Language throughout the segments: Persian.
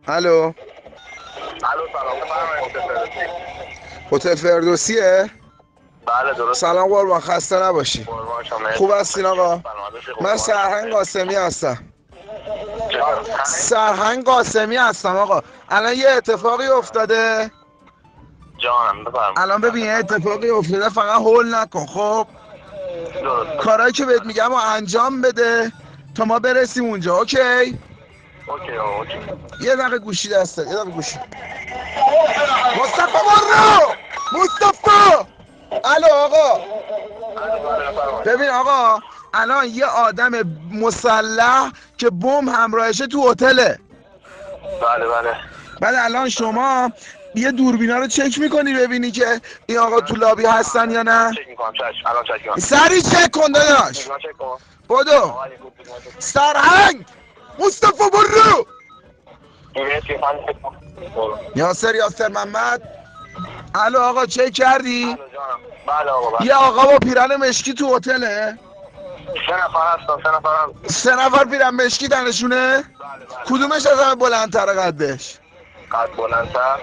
الو. الو سلام بفرمایید. هتل فردوسیه؟ بله درست. سلام قربان، خسته نباشی. قربان شما. خوب هستین آقا؟ من سرهنگ قاسمی هستم. سرهنگ قاسمی هستم آقا. الان یه اتفاقی افتاده. جانم بفرمایید. الان ببین یه اتفاقی افتاده، فقط هول نکن خب. درست. کارهایی که بهت میگم رو انجام بده تا ما برسیم اونجا. اوکی؟ اوکی. یه دقیقه گوشی دسته، یه دقیقه گوشی. مصطفی برو! مصطفی! الو آقا. ببین آقا، الان یه آدم مسلح که بمب همراهشه تو هتله. بله. بعد الان شما یه دوربینا رو چک میکنی ببینی که این آقا تو لابی هستن یا نه. چک میکنم. چشم. الان چک میکنم. سریع چک کن داداش. چک کن. بدو. سرهنگ مصطفی برو. یاسر محمد. الو آقا چک کردی؟ بله آقا. یه آقا با پیرن مشکی تو هتله. 3 نفر هستن. 3 نفر پیرن مشکی تنشونه. بله. کدومش از همه بلندتر قدش؟ قد بلندتر.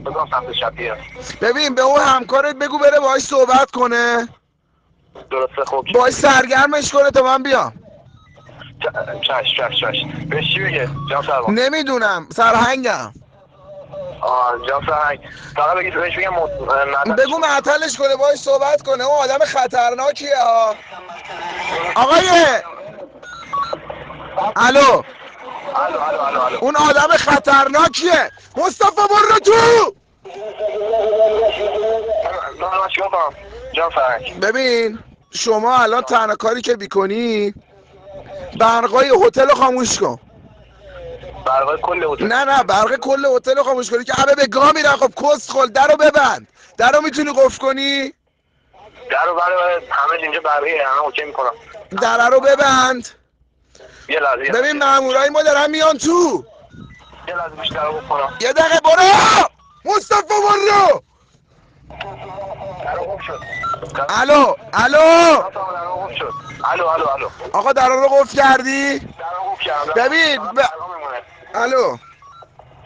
بگم سمت چپیه. ببین به اون همکارت بگو بره باهاش صحبت کنه، درسته. خوب. باهاش سرگرمش کنه تا من بیام. چشم. بهش چی بگه؟ جان سرمان. نمیدونم، سرهنگم. جان سرهنگ. فقط بگید بهش بگم بگو معطلش کنه، باهاش صحبت کنه. اون آدم خطرناکیه ها. آقای الو. اون آدم خطرناکیه. مصطفی برو تو. من چیکار کنم؟ جان سرهنگ. ببین شما الان تنها کاری که میکنی برقای هتل رو خاموش کن. برقای کل هتل؟ نه برق کل هتل رو خاموش کنی که همه به گاه میرن. خب کس خل درو ببند. درو میتونی قفل کنی؟ درو بله همه اینجا برقیه، همه اوکی میکنم. در رو ببند. یه لحظه. ببین مامورای ما دارن میان تو. یه لحظه بیشتر رو بکنم. یه دقیقه برو. مصطفی برو. درو خوب شد. الو الو. آقا در رو قفل کردی؟ درو خوب کردم. ببین الو.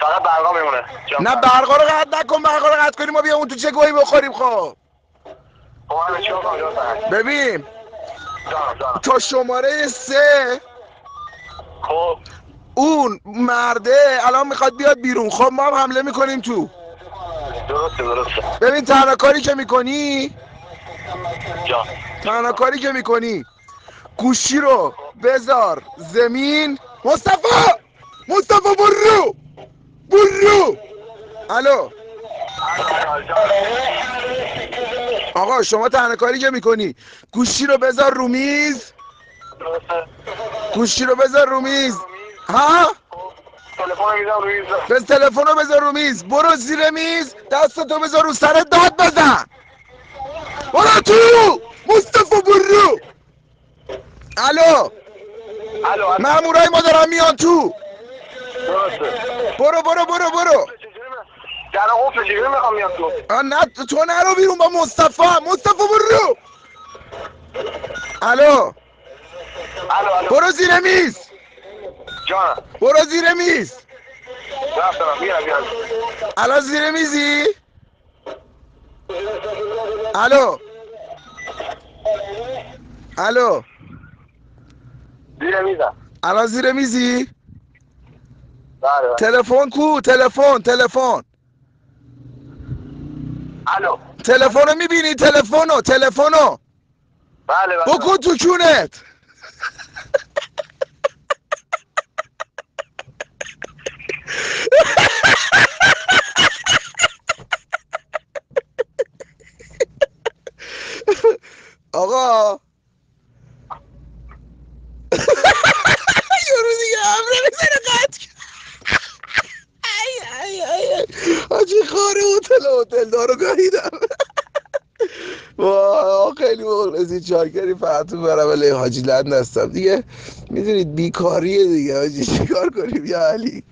فقط برقا میمونه. نه برقا رو قطع نکن. برقا رو قطع کنیم ما بیامون تو چه گویی بخوریم. خب ببین تا شماره 3 خب اون مرده الان میخواد بیاد بیرون. خب ما هم حمله میکنیم تو. درسته. ببین تنها کاری که میکنی جان گوشی رو بذار زمین. مصطفی برو. الو آقا، شما تنها کاری که میکنی گوشی رو بذار رو میز. ها؟ تلفن رو بذار رو میز. برو زیر میز، دستتو بذار رو سرت، داد بزن. برو تو. مصطفی برو. الو مامورای ما دارن میان تو. برو در قفل چجوری میخوام میام تو؟ نه تو نرو بیرون با مصطفی برو. الو برو زیر میز. جانم برو زیر میز. رفتم. میرم. الان زیر میزی؟ الو زیر میزم. الان زیر میزی؟ بله. تلفن کو؟ تلفن الو. رو میبینی؟ تلفنو بله. بکن تو کونت. آقا یارو دیگه همره میزنه قطع. حاجی خاره هتل دارو گاهیدم. واه خیلی مخلصی، چاکری، فتون برم. ولی حاجی لند هستم دیگه. میدونید بیکاریه دیگه حاجی، چیکار کنیم یا علی.